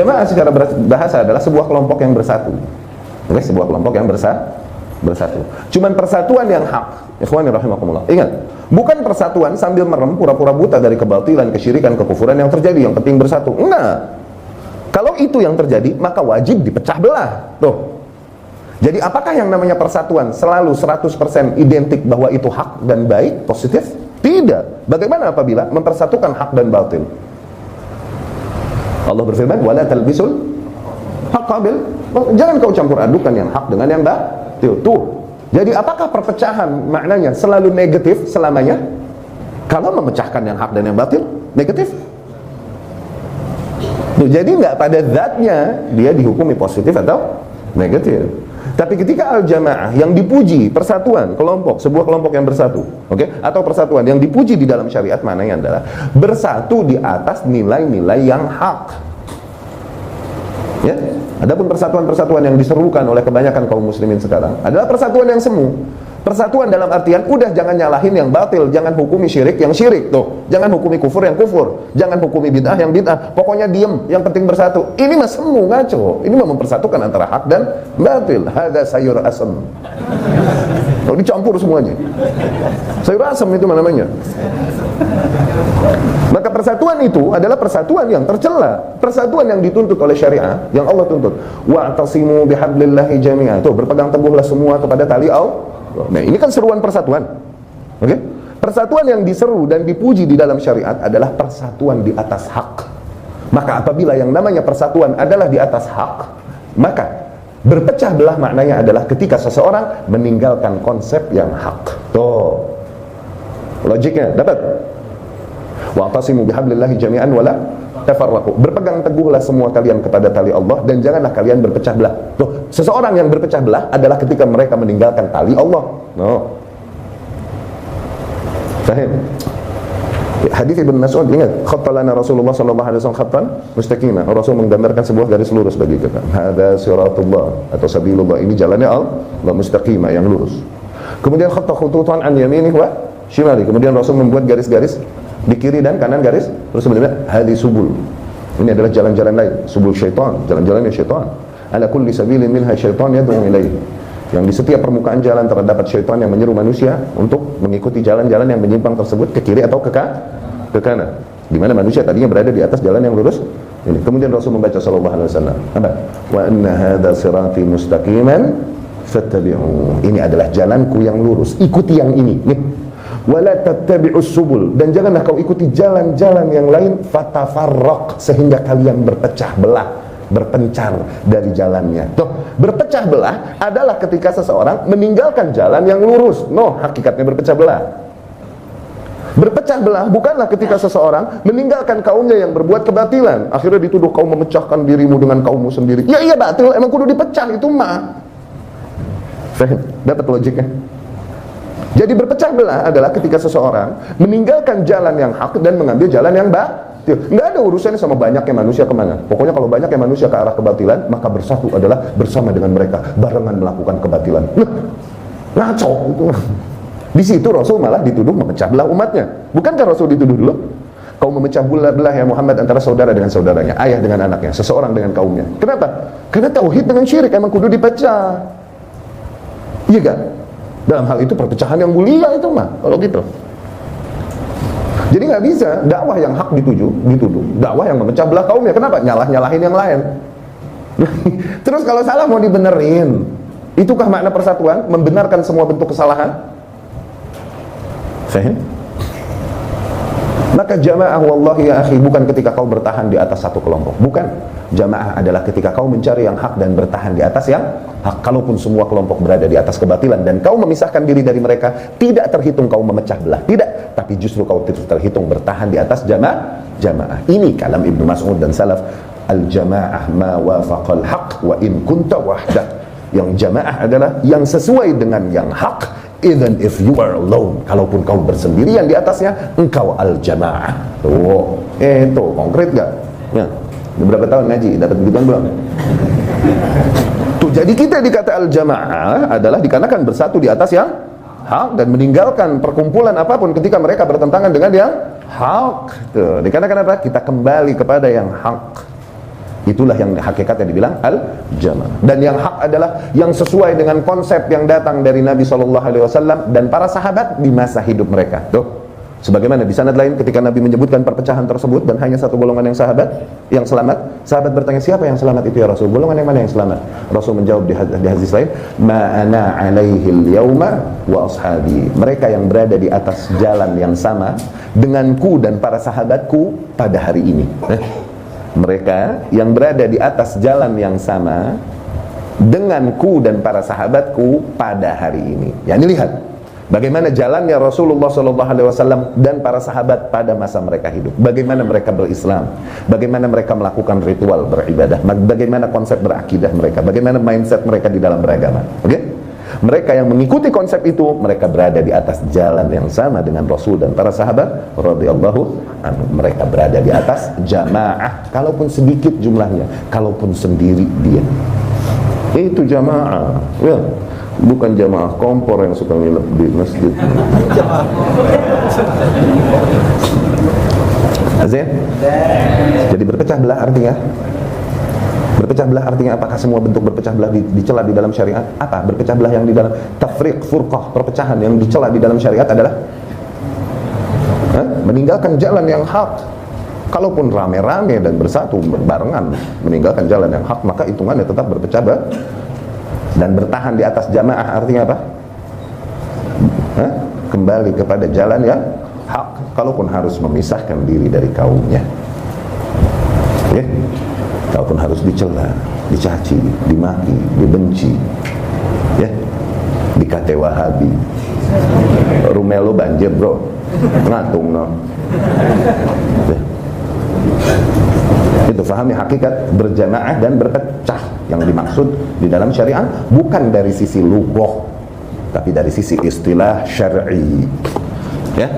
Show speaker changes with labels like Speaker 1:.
Speaker 1: Jamaah secara bahasa adalah sebuah kelompok yang bersatu. Oke, sebuah kelompok yang bersatu. Cuman persatuan yang hak. Ikhwani rahimakumullah. Ingat, bukan persatuan sambil merem pura-pura buta dari kebatilan, kesyirikan, kekufuran yang terjadi, yang penting bersatu. Enggak. Kalau itu yang terjadi, maka wajib dipecah belah. Tuh. Jadi apakah yang namanya persatuan selalu 100% identik bahwa itu hak dan baik, positif? Tidak. Bagaimana apabila mempersatukan hak dan batil? Allah berfirman, "Wala talbisul haqqa bil." Jangan kau campur adukan yang hak dengan yang batil. Tuh. Jadi apakah perpecahan maknanya selalu negatif selamanya? Kalau memecahkan yang hak dan yang batil, negatif. Tuh, jadi nggak pada zatnya dia dihukumi positif atau negatif. Tapi ketika al-jamaah yang dipuji, persatuan kelompok, sebuah kelompok yang bersatu, oke, atau persatuan yang dipuji di dalam syariat, maknanya adalah bersatu di atas nilai-nilai yang hak. Ya, adapun persatuan-persatuan yang diserukan oleh kebanyakan kaum muslimin sekarang adalah persatuan yang semu. Persatuan dalam artian udah jangan nyalahin yang batil, jangan hukumi syirik yang syirik, tuh. Jangan hukumi kufur yang kufur, jangan hukumi bid'ah yang bid'ah. Pokoknya diem, yang penting bersatu. Ini mah semu, ngaco. Ini mah mempersatukan antara hak dan batil. Hada sayur asam. Kalau dicampur semuanya. Sayur asam itu namanya. Maka persatuan itu adalah persatuan yang tercela, persatuan yang dituntut oleh syariah, yang Allah tuntut. Wa'tasimu bihablillahi jami'an. Tuh, berpegang teguhlah semua kepada tali Allah. Nah, ini kan seruan persatuan. Oke? Persatuan yang diseru dan dipuji di dalam syariat adalah persatuan di atas hak. Maka apabila yang namanya persatuan adalah di atas hak, maka berpecah belah maknanya adalah ketika seseorang meninggalkan konsep yang hak. Tuh. Logiknya dapat? Wa'tasimu bihablillahi jami'an wala tafarraqu. Berpegang teguhlah semua kalian kepada tali Allah dan janganlah kalian berpecah belah. Tuh, seseorang yang berpecah belah adalah ketika mereka meninggalkan tali Allah. No. Fahim? Hadis Ibnu Mas'ud, ingat, khattalana Rasulullah sallallahu alaihi wasallam khattan mustaqima. Rasul menggambarkan sebuah garis lurus bagi kita. Hada siratullah atau sabilullah, ini jalannya Allah mustaqima, yang lurus. Kemudian khatta khututan an yaminihi wa shimali. Kemudian Rasul membuat garis-garis di kiri dan kanan garis, terus kemudian hadi subul. Ini adalah jalan-jalan lain, subul syaitan, jalan-jalannya syaitan. Ala kulli sabilin minha syaitan yad'u ilaihi. Yang di setiap permukaan jalan terdapat syaitan yang menyeru manusia untuk mengikuti jalan-jalan yang menyimpang tersebut ke kiri atau ke kanan. Di mana manusia tadinya berada di atas jalan yang lurus. Ini. Kemudian Rasul membaca sallallahu alaihi wasallam, apa? Wa anna hadza sirati mustaqiman fattabi'u. Ini adalah jalanku yang lurus, ikuti yang ini. Nih. Wala tattabi'us subul, dan janganlah kau ikuti jalan-jalan yang lain, fatafarraq, sehingga kalian berpecah belah, berpencar dari jalannya. Tuh, berpecah belah adalah ketika seseorang meninggalkan jalan yang lurus. No, hakikatnya berpecah belah. Berpecah belah bukanlah ketika seseorang meninggalkan kaumnya yang berbuat kebatilan, akhirnya dituduh kau memecahkan dirimu dengan kaummu sendiri. Ya iya batil, emang kudu dipecah, itu mah. Fahim? Dapat logiknya? Jadi berpecah belah adalah ketika seseorang meninggalkan jalan yang hak dan mengambil jalan yang batil. Nggak ada urusannya sama banyaknya manusia kemana. Pokoknya kalau banyaknya manusia ke arah kebatilan, maka bersatu adalah bersama dengan mereka, barengan melakukan kebatilan. Ngaco itu. Di situ Rasul malah dituduh memecah belah umatnya. Bukankah Rasul dituduh dulu? Kau memecah belah ya Muhammad antara saudara dengan saudaranya, ayah dengan anaknya, seseorang dengan kaumnya. Kenapa? Karena tauhid dengan syirik emang kudu dipecah. Iya gak? Dalam hal itu perpecahan yang mulia itu mah, kalau gitu. Jadi nggak bisa dakwah yang hak dituduh, dakwah yang memecah belah kaumnya. Kenapa? Nyalahin yang lain. Terus kalau salah mau dibenerin, itukah makna persatuan? Membenarkan semua bentuk kesalahan? Fahim? Maka jamaah wallahi ya akhi bukan ketika kau bertahan di atas satu kelompok, bukan. Jamaah adalah ketika kau mencari yang hak dan bertahan di atas yang hak. Kalaupun semua kelompok berada di atas kebatilan dan kau memisahkan diri dari mereka, tidak terhitung kau memecah belah, tidak, tapi justru kau terhitung bertahan di atas jamaah. Ini kalam Ibnu Mas'ud dan salaf, al-jamaah ma wafaqal haq wa in kunta wahdak. Yang jamaah adalah yang sesuai dengan yang hak, even if you are alone. Kalaupun kau bersendirian di atasnya, engkau al-jamaah. Oh, itu konkret gak? Ya. Beberapa tahun ngaji, dapat begituan belum? Tuh, jadi kita dikata al-jamaah adalah dikarenakan bersatu di atas yang hak dan meninggalkan perkumpulan apapun ketika mereka bertentangan dengan yang hak. Tuh, dikarenakan apa? Kita kembali kepada yang hak. Itulah yang hakikatnya dibilang al-jamaah. Dan yang hak adalah yang sesuai dengan konsep yang datang dari Nabi SAW dan para sahabat di masa hidup mereka. Tuh, sebagaimana di sanad lain ketika Nabi menyebutkan perpecahan tersebut dan hanya satu golongan yang selamat, sahabat bertanya, siapa yang selamat itu ya Rasul? Golongan yang mana yang selamat? Rasul menjawab di hadis lain, ma ana alaihil yauma wa ashabi. Mereka yang berada di atas jalan yang sama denganku dan para sahabatku pada hari ini. Mereka yang berada di atas jalan yang sama denganku dan para sahabatku pada hari ini. Ya, ini lihat bagaimana jalannya Rasulullah SAW dan para sahabat pada masa mereka hidup. Bagaimana mereka berislam, bagaimana mereka melakukan ritual beribadah, bagaimana konsep berakidah mereka, bagaimana mindset mereka di dalam beragama. Oke? Mereka yang mengikuti konsep itu, mereka berada di atas jalan yang sama dengan Rasul dan para sahabat radhiyallahu anhu. Mereka berada di atas jamaah, kalaupun sedikit jumlahnya, kalaupun sendiri dia. Itu jamaah, ya. Bukan jamaah kompor yang suka nginep di masjid. Azan? Jadi berpecah belah artinya? Berpecah belah artinya apakah semua bentuk berpecah belah dicela di dalam syariat? Apa? Berpecah belah yang di dalam tafriq, furqah, perpecahan yang dicela di dalam syariat adalah meninggalkan jalan yang hak. Kalaupun rame-rame dan bersatu barengan meninggalkan jalan yang hak, maka hitungannya tetap berpecah belah. Dan bertahan di atas jamaah artinya apa? Kembali kepada jalan yang hak, kalaupun harus memisahkan diri dari kaumnya. Ya? Kalaupun harus dicela, dicaci, dimaki, dibenci, ya, dikate Wahabi, rumelo banjir bro, ngatung no. Ya. Itu fahami hakikat berjamaah dan berpecah yang dimaksud di dalam syariat bukan dari sisi lughah, tapi dari sisi istilah syar'i. Ya.